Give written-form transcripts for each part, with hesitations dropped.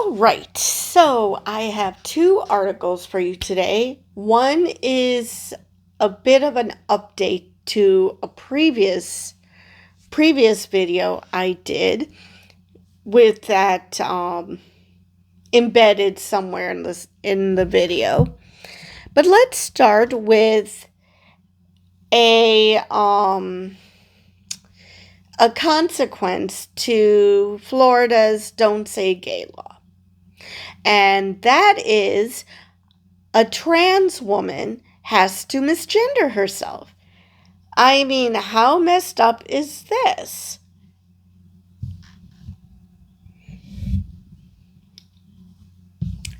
All right, so I have two articles for you today. One is a bit of an update to a previous video I did with that embedded somewhere in the video. But let's start with a consequence to Florida's Don't Say Gay law. And that is a trans woman has to misgender herself. I mean, how messed up is this?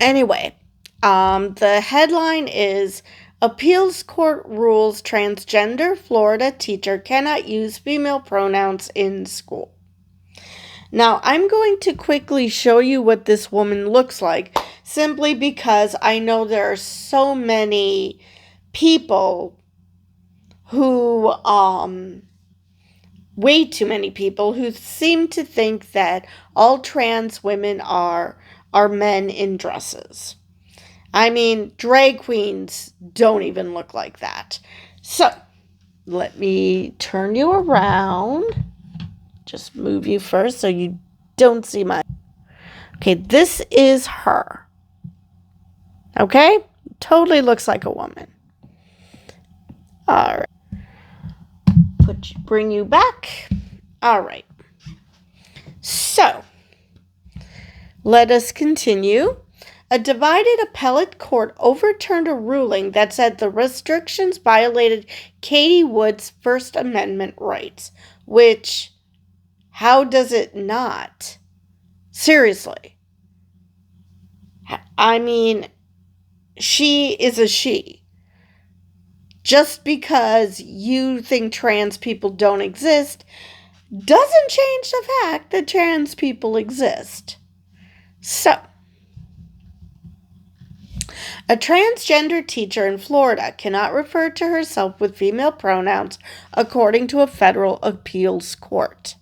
Anyway, the headline is Appeals Court Rules Transgender Florida Teacher Cannot Use Female Pronouns in School. Now, I'm going to quickly show you what this woman looks like, simply because I know there are so many people who, way too many people who seem to think that all trans women are men in dresses. I mean, drag queens don't even look like that. So, let me turn you around. Just move you first so you don't see my... Okay, this is her. Okay? Totally looks like a woman. All right. Bring you back. All right. So, let us continue. A divided appellate court overturned a ruling that said the restrictions violated Katie Wood's First Amendment rights, which, how does it not? Seriously. I mean, she is a she. Just because you think trans people don't exist doesn't change the fact that trans people exist. So, a transgender teacher in Florida cannot refer to herself with female pronouns, according to a federal appeals court.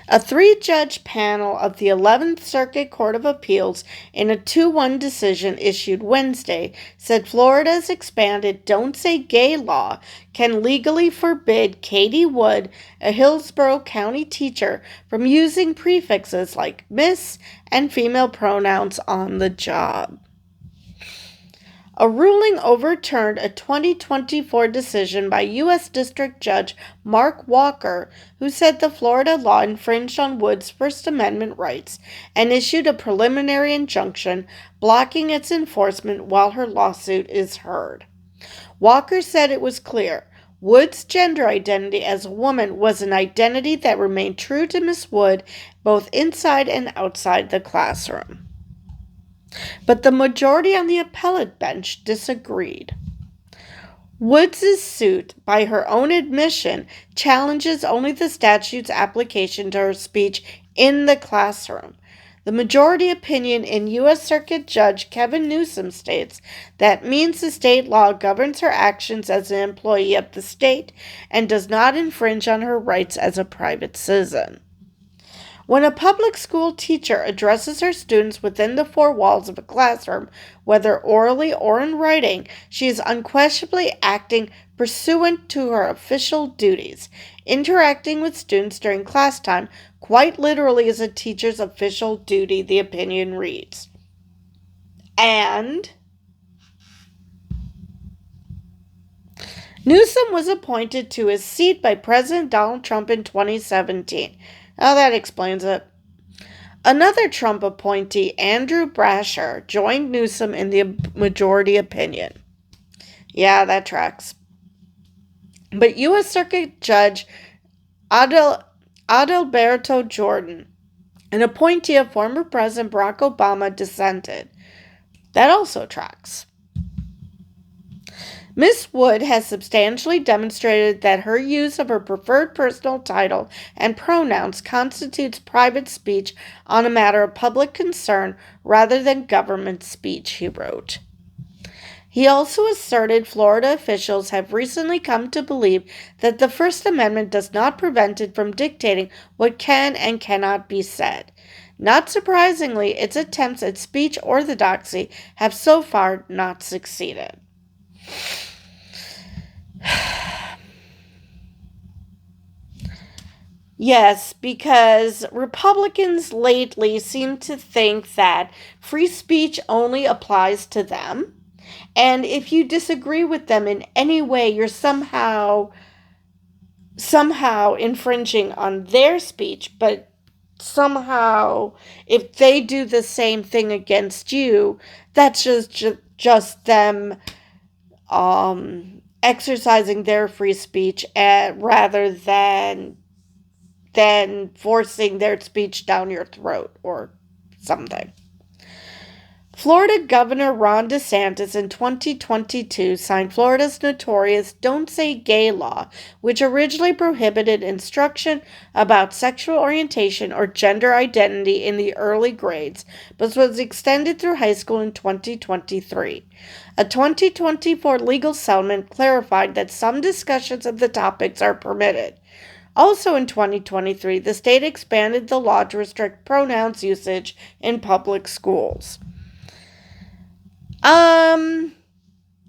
A 3-judge panel of the 11th Circuit Court of Appeals, in a 2-1 decision issued Wednesday, said Florida's expanded Don't Say Gay law can legally forbid Katie Wood, a Hillsborough County teacher, from using prefixes like Miss and female pronouns on the job. A ruling overturned a 2024 decision by U.S. District Judge Mark Walker, who said the Florida law infringed on Wood's First Amendment rights and issued a preliminary injunction blocking its enforcement while her lawsuit is heard. Walker said it was clear Wood's gender identity as a woman was an identity that remained true to Miss Wood both inside and outside the classroom. But the majority on the appellate bench disagreed. Woods' suit, by her own admission, challenges only the statute's application to her speech in the classroom. The majority opinion in U.S. Circuit Judge Kevin Newsom states that means the state law governs her actions as an employee of the state and does not infringe on her rights as a private citizen. When a public school teacher addresses her students within the 4 walls of a classroom, whether orally or in writing, she is unquestionably acting pursuant to her official duties. Interacting with students during class time quite literally is a teacher's official duty, the opinion reads. And Newsom was appointed to his seat by President Donald Trump in 2017. Now that explains it. Another Trump appointee, Andrew Brasher, joined Newsom in the majority opinion. Yeah, that tracks. But U.S. Circuit Judge Adalberto Jordan, an appointee of former President Barack Obama, dissented. That also tracks. Ms. Wood has substantially demonstrated that her use of her preferred personal title and pronouns constitutes private speech on a matter of public concern rather than government speech, he wrote. He also asserted Florida officials have recently come to believe that the First Amendment does not prevent it from dictating what can and cannot be said. Not surprisingly, its attempts at speech orthodoxy have so far not succeeded. Yes, because Republicans lately seem to think that free speech only applies to them. And if you disagree with them in any way, you're somehow infringing on their speech, but somehow if they do the same thing against you, that's just them exercising their free speech rather than forcing their speech down your throat or something. Florida Governor Ron DeSantis in 2022 signed Florida's notorious Don't Say Gay law, which originally prohibited instruction about sexual orientation or gender identity in the early grades, but was extended through high school in 2023. A 2024 legal settlement clarified that some discussions of the topics are permitted. Also in 2023, the state expanded the law to restrict pronouns usage in public schools.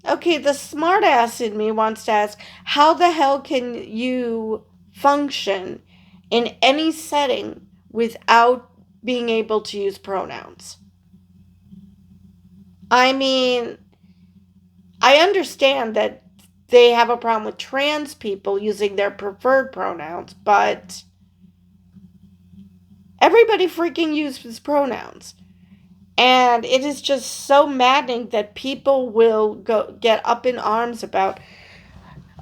Okay, the smartass in me wants to ask, how the hell can you function in any setting without being able to use pronouns? I mean, I understand that they have a problem with trans people using their preferred pronouns, but everybody freaking uses pronouns. And it is just so maddening that people will get up in arms about,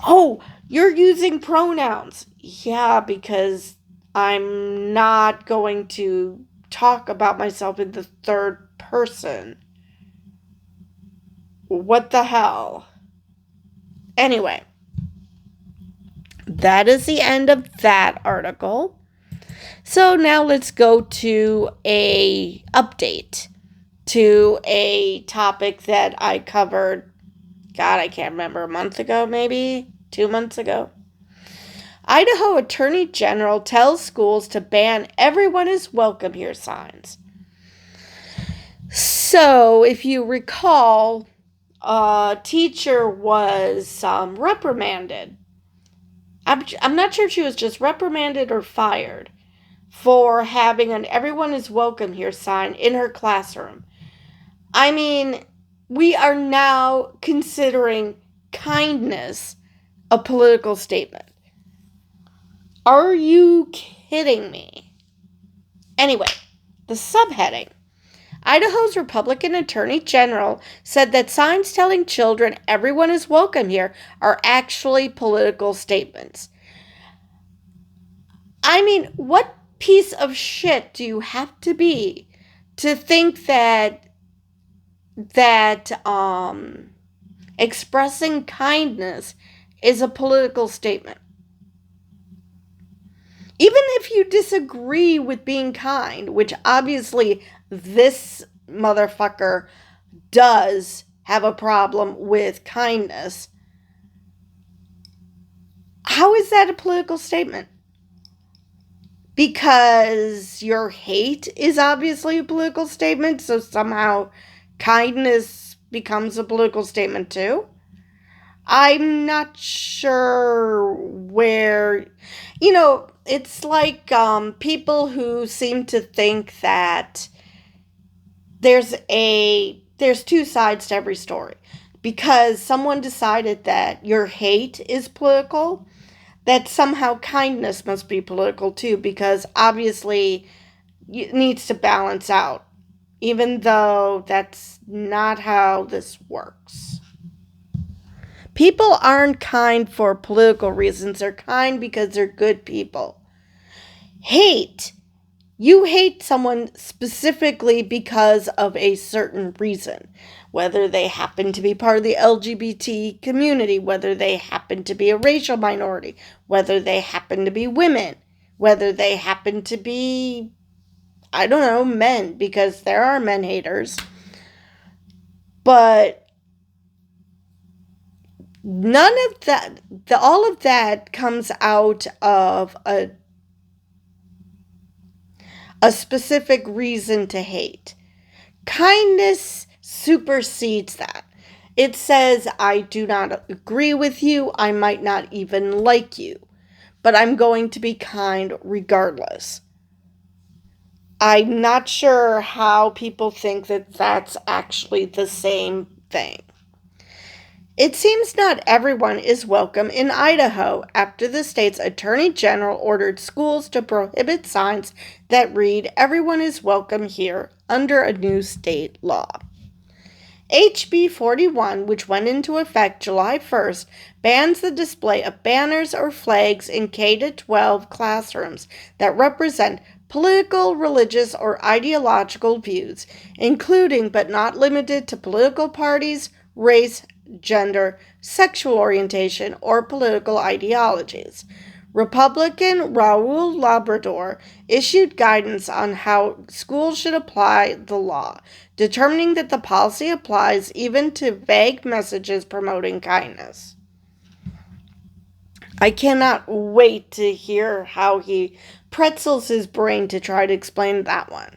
oh, you're using pronouns. Yeah, because I'm not going to talk about myself in the third person. What the hell? Anyway, that is the end of that article. So now let's go to a update to a topic that I covered, God, I can't remember, a month ago, maybe 2 months ago. Idaho Attorney General tells schools to ban "everyone is welcome here" signs. So, if you recall, a teacher was reprimanded. I'm not sure if she was just reprimanded or fired for having an "everyone is welcome here" sign in her classroom. I mean, we are now considering kindness a political statement. Are you kidding me? Anyway, the subheading. Idaho's Republican Attorney General said that signs telling children "everyone is welcome here" are actually political statements. I mean, what piece of shit do you have to be to think that expressing kindness is a political statement? Even if you disagree with being kind, which obviously this motherfucker does have a problem with kindness, how is that a political statement? Because your hate is obviously a political statement, so somehow kindness becomes a political statement too? I'm not sure where, it's like people who seem to think that there's two sides to every story. Because someone decided that your hate is political, that somehow kindness must be political too, because obviously it needs to balance out, even though that's not how this works. People aren't kind for political reasons. They're kind because they're good people. Hate. You hate someone specifically because of a certain reason. Whether they happen to be part of the LGBT community, whether they happen to be a racial minority, whether they happen to be women, whether they happen to be, I don't know, men, because there are men haters. But none of that, all of that comes out of a specific reason to hate. Kindness supersedes that. It says, I do not agree with you, I might not even like you, but I'm going to be kind regardless. I'm not sure how people think that that's actually the same thing. It seems not everyone is welcome in Idaho after the state's attorney general ordered schools to prohibit signs that read, "Everyone is welcome here," under a new state law. HB 41, which went into effect July 1st, bans the display of banners or flags in K-12 classrooms that represent political, religious, or ideological views, including but not limited to political parties, race, gender, sexual orientation, or political ideologies. Republican Raul Labrador issued guidance on how schools should apply the law, determining that the policy applies even to vague messages promoting kindness. I cannot wait to hear how he pretzels his brain to try to explain that one.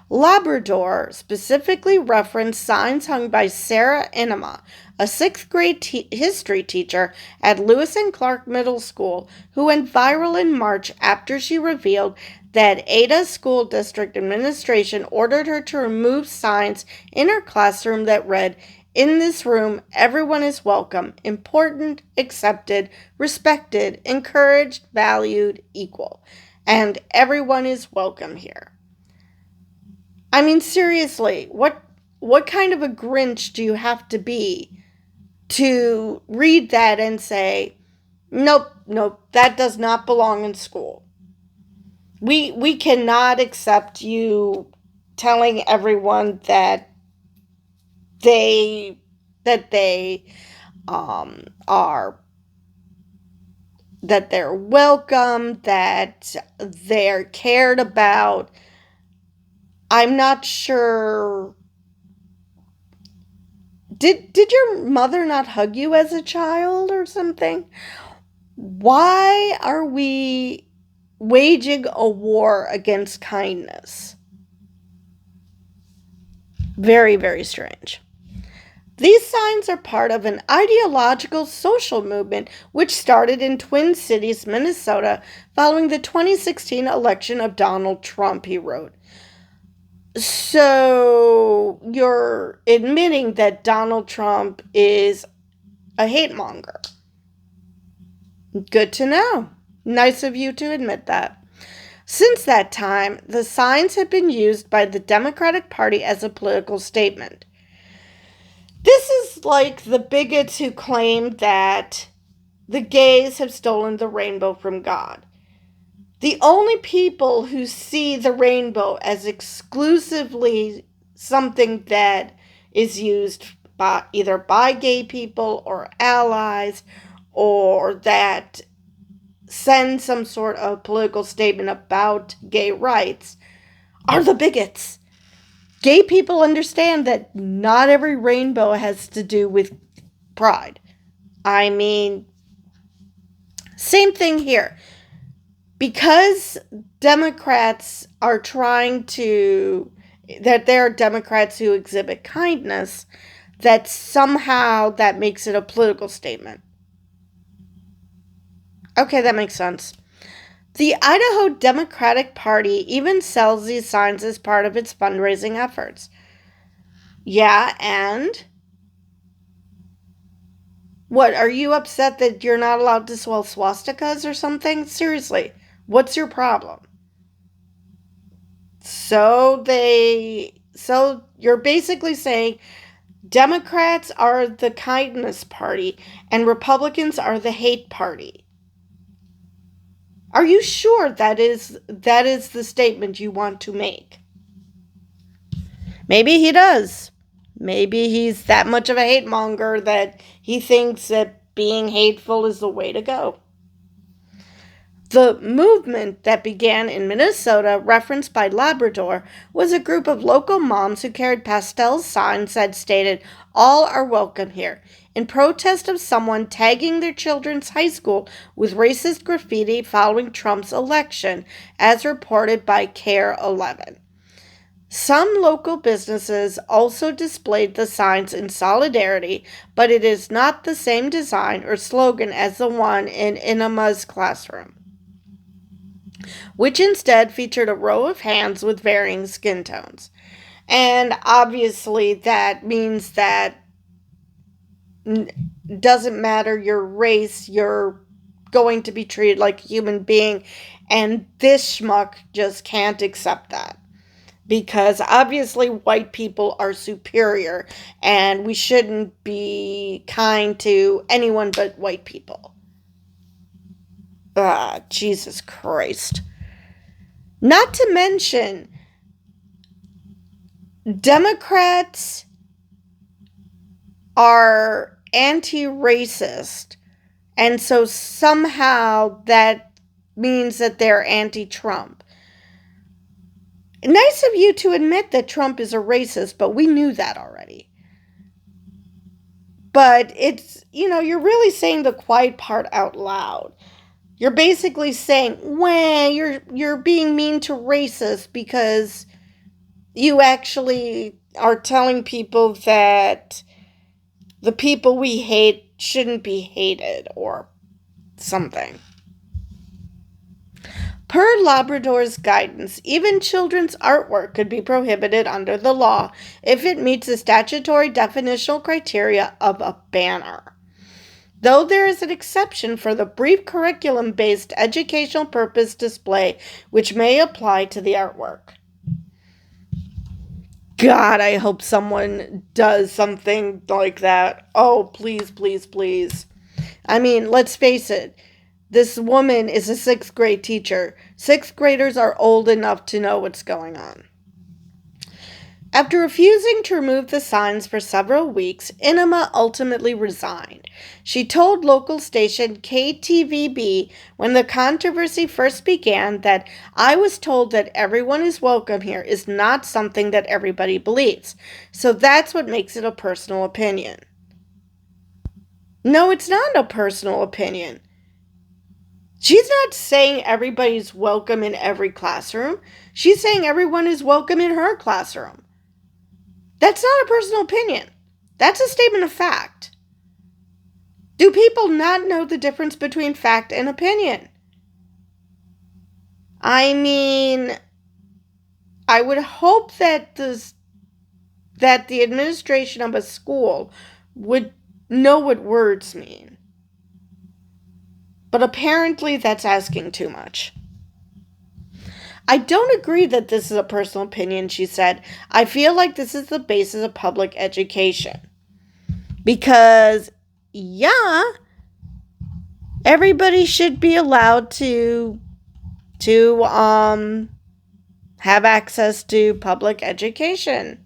Labrador specifically referenced signs hung by Sarah Enema, a 6th grade history teacher at Lewis and Clark Middle School, who went viral in March after she revealed that Ada School District Administration ordered her to remove signs in her classroom that read, "In this room, everyone is welcome, important, accepted, respected, encouraged, valued, equal, and everyone is welcome here." I mean, seriously, what kind of a Grinch do you have to be to read that and say, nope, nope, that does not belong in school. We cannot accept you telling everyone that they are that they're welcome, that they're cared about. I'm not sure. Did your mother not hug you as a child or something? Why are we waging a war against kindness? Very, very strange. These signs are part of an ideological social movement which started in Twin Cities, Minnesota, following the 2016 election of Donald Trump, he wrote. So you're admitting that Donald Trump is a hate monger. Good to know. Nice of you to admit that. Since that time, the signs have been used by the Democratic Party as a political statement. This is like the bigots who claim that the gays have stolen the rainbow from God. The only people who see the rainbow as exclusively something that is used by either by gay people or allies, or that send some sort of political statement about gay rights, are the bigots. Gay people understand that not every rainbow has to do with pride. I mean, same thing here. Because Democrats are that there are Democrats who exhibit kindness, that somehow that makes it a political statement. Okay, that makes sense. The Idaho Democratic Party even sells these signs as part of its fundraising efforts. Yeah, and? What, are you upset that you're not allowed to swell swastikas or something? Seriously, what's your problem? So you're basically saying Democrats are the kindness party and Republicans are the hate party. Are you sure that is the statement you want to make? Maybe he does. Maybe he's that much of a hate monger that he thinks that being hateful is the way to go. The movement that began in Minnesota, referenced by Labrador, was a group of local moms who carried pastel signs that stated, "All are welcome here," in protest of someone tagging their children's high school with racist graffiti following Trump's election, as reported by KARE 11. Some local businesses also displayed the signs in solidarity, but it is not the same design or slogan as the one in Inama's classroom, which instead featured a row of hands with varying skin tones. And obviously that means that doesn't matter your race, you're going to be treated like a human being, and this schmuck just can't accept that. Because obviously white people are superior, and we shouldn't be kind to anyone but white people. Jesus Christ. Not to mention, Democrats are anti-racist, and so somehow that means that they're anti-Trump. Nice of you to admit that Trump is a racist, but we knew that already. But it's, you're really saying the quiet part out loud. You're basically saying, well, you're being mean to racists because you actually are telling people that the people we hate shouldn't be hated or something. Per Labrador's guidance, even children's artwork could be prohibited under the law if it meets the statutory definitional criteria of a banner. Though there is an exception for the brief curriculum-based educational purpose display, which may apply to the artwork. God, I hope someone does something like that. Oh, please, please, please. I mean, let's face it. This woman is a 6th grade teacher. 6th graders are old enough to know what's going on. After refusing to remove the signs for several weeks, Inama ultimately resigned. She told local station KTVB when the controversy first began that "I was told that everyone is welcome here is not something that everybody believes. So that's what makes it a personal opinion." No, it's not a personal opinion. She's not saying everybody's welcome in every classroom. She's saying everyone is welcome in her classroom. That's not a personal opinion. That's a statement of fact. Do people not know the difference between fact and opinion? I mean, I would hope that the administration of a school would know what words mean. But apparently that's asking too much. "I don't agree that this is a personal opinion," she said. "I feel like this is the basis of public education." Because, yeah, everybody should be allowed to have access to public education.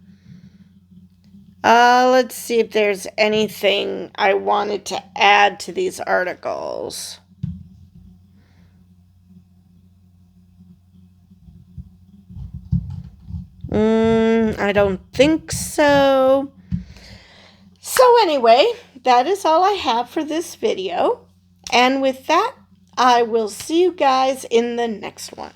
Let's see if there's anything I wanted to add to these articles. I don't think so. So anyway, that is all I have for this video. And with that, I will see you guys in the next one.